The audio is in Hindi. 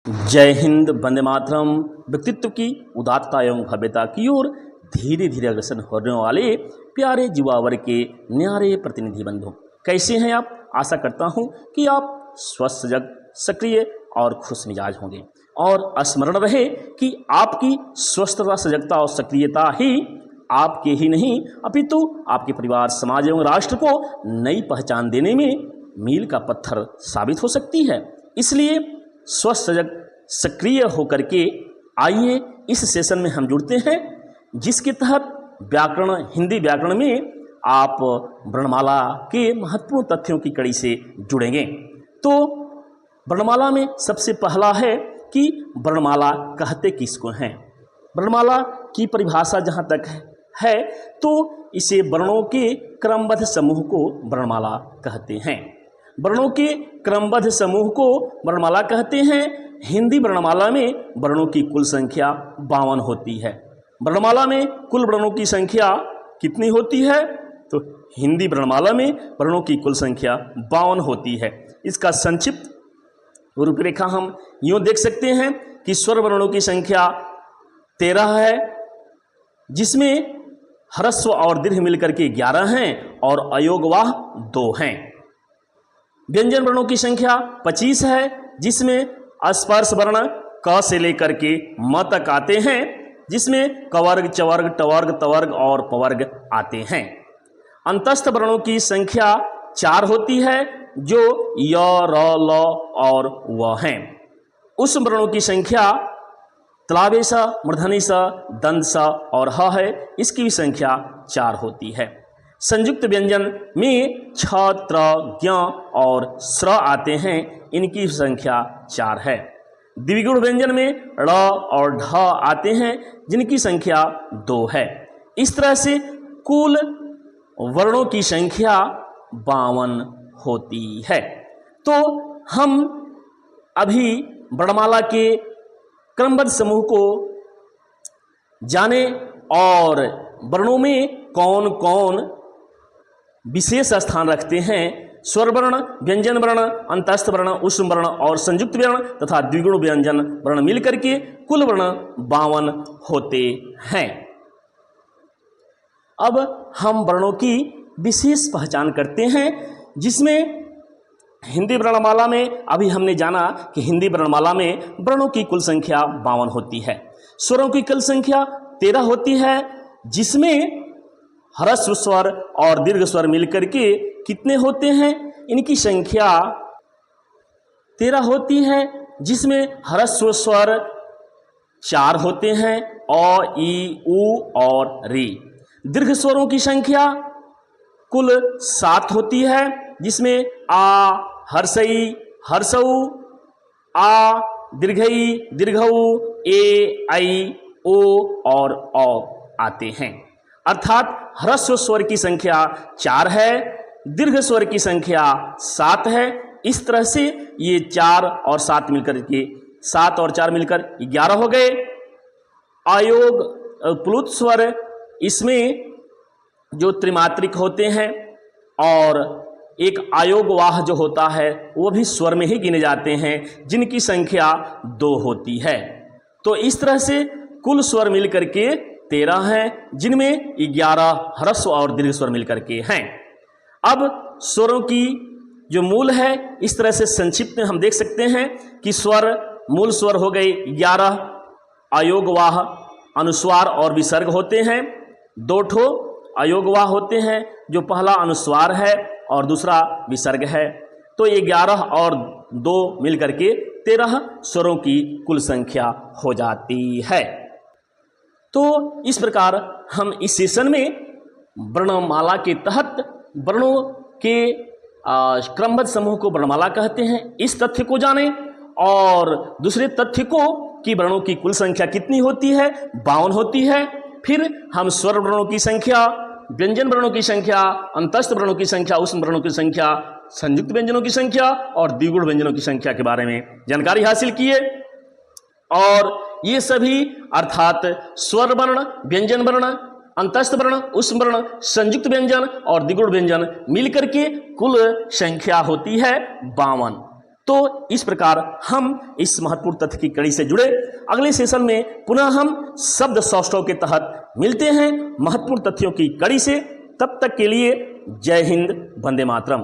जय हिंद, वंदे मातरम। व्यक्तित्व की उदात्तता एवं भव्यता की ओर धीरे धीरे अग्रसर होने वाले प्यारे युवा वर्ग के न्यारे प्रतिनिधि बंधु, कैसे हैं आप? आशा करता हूं कि आप स्वस्थ, सजग, सक्रिय और खुश मिजाज होंगे। और स्मरण रहे कि आपकी स्वस्थता, सजगता और सक्रियता ही आपके ही नहीं अपितु आपके परिवार, समाज एवं राष्ट्र को नई पहचान देने में मील का पत्थर साबित हो सकती है। इसलिए स्वस्थ, सजग, सक्रिय होकर के आइए इस सेशन में हम जुड़ते हैं, जिसके तहत व्याकरण, हिंदी व्याकरण में आप वर्णमाला के महत्वपूर्ण तथ्यों की कड़ी से जुड़ेंगे। तो वर्णमाला में सबसे पहला है कि वर्णमाला कहते किसको हैं। वर्णमाला की परिभाषा जहाँ तक है तो इसे वर्णों के क्रमबद्ध समूह को वर्णमाला कहते हैं। वर्णों के क्रमबद्ध समूह को वर्णमाला कहते हैं। हिंदी वर्णमाला में वर्णों की कुल संख्या 52 होती है। वर्णमाला में कुल वर्णों की संख्या कितनी होती है? तो हिंदी वर्णमाला में वर्णों की कुल संख्या 52 होती है। इसका संक्षिप्त रूपरेखा हम यूँ देख सकते हैं कि स्वर वर्णों की संख्या 13 है, जिसमें ह्रस्व और दीर्घ मिलकर के 11 हैं और अयोगवाह 2 हैं। व्यंजन वर्णों की संख्या 25 है, जिसमें स्पर्श वर्ण क से लेकर के म तक आते हैं, जिसमें कवर्ग, चवर्ग, टवर्ग, तवर्ग और पवर्ग आते हैं। अंतस्थ वर्णों की संख्या 4 होती है, जो य, र, ल और व हैं। उस वर्णों की संख्या तलावे स, मूर्धनि स, दंत स और ह है, इसकी भी संख्या 4 होती है। संयुक्त व्यंजन में छ, त्र, ज्ञ और स्र आते हैं, इनकी संख्या 4 है। द्विगुण व्यंजन में ड़ और ढ आते हैं, जिनकी संख्या 2 है। इस तरह से कुल वर्णों की संख्या 52 होती है। तो हम अभी वर्णमाला के क्रमबद्ध समूह को जाने और वर्णों में कौन कौन विशेष स्थान रखते हैं। स्वर वर्ण, व्यंजन वर्ण, अंतस्थ वर्ण, ऊष्म वर्ण और संयुक्त वर्ण तथा द्विगुण व्यंजन वर्ण मिलकर के कुल वर्ण 52 होते हैं। अब हम वर्णों की विशेष पहचान करते हैं, जिसमें हिंदी वर्णमाला में अभी हमने जाना कि हिंदी वर्णमाला में वर्णों की कुल संख्या 52 होती है। स्वरों की कुल संख्या 13 होती है, जिसमें ह्रस्व स्वर और दीर्घ स्वर मिलकर के कितने होते हैं? इनकी संख्या 13 होती है, जिसमें ह्रस्व स्वर 4 होते हैं, अ, ई, उ और री। दीर्घ स्वरों की संख्या कुल 7 होती है, जिसमें आ, हर्षई, हर्षऊ, आ, दीर्घई, दीर्घऊ, ए, ऐ, ओ और औ आते हैं। अर्थात ह्रस्व स्वर की संख्या 4 है, दीर्घ स्वर की संख्या 7 है। इस तरह से ये 4 और 7 मिलकर के 7 और 4 मिलकर 11 हो गए। आयोग प्लुत स्वर, इसमें जो त्रिमात्रिक होते हैं और एक आयोगवाह जो होता है वो भी स्वर में ही गिने जाते हैं, जिनकी संख्या 2 होती है। तो इस तरह से कुल स्वर मिलकर के 13 हैं, जिनमें 11 ह्रस्व और दीर्घ स्वर मिलकर के हैं। अब स्वरों की जो मूल है, इस तरह से संक्षिप्त में हम देख सकते हैं कि स्वर, मूल स्वर हो गए 11, अयोगवाह, अनुस्वार और विसर्ग होते हैं। 2 ठो अयोगवाह होते हैं, जो पहला अनुस्वार है और दूसरा विसर्ग है। तो 11 और 2 मिलकर के 13 स्वरों की कुल संख्या हो जाती है। तो इस प्रकार हम इस सेशन में वर्णमाला के तहत वर्णों के क्रमबद्ध समूह को वर्णमाला कहते हैं, इस तथ्य को जानें। और दूसरे तथ्य को कि वर्णों की कुल संख्या कितनी होती है? 52 होती है। फिर हम स्वर वर्णों की संख्या, व्यंजन वर्णों की संख्या, अंतस्थ वर्णों की संख्या, ऊष्म वर्णों की संख्या, संयुक्त व्यंजनों की संख्या और द्विगुण व्यंजनों की संख्या के बारे में जानकारी हासिल किए। और ये सभी अर्थात स्वर वर्ण, व्यंजन वर्ण, अंतस्थ वर्ण, ऊष्म वर्ण, संयुक्त व्यंजन और द्विगुण व्यंजन मिलकर के कुल संख्या होती है 52। तो इस प्रकार हम इस महत्वपूर्ण तथ्य की कड़ी से जुड़े। अगले सेशन में पुनः हम शब्द सौष्ठव के तहत मिलते हैं महत्वपूर्ण तथ्यों की कड़ी से। तब तक के लिए जय हिंद, वंदे मातरम।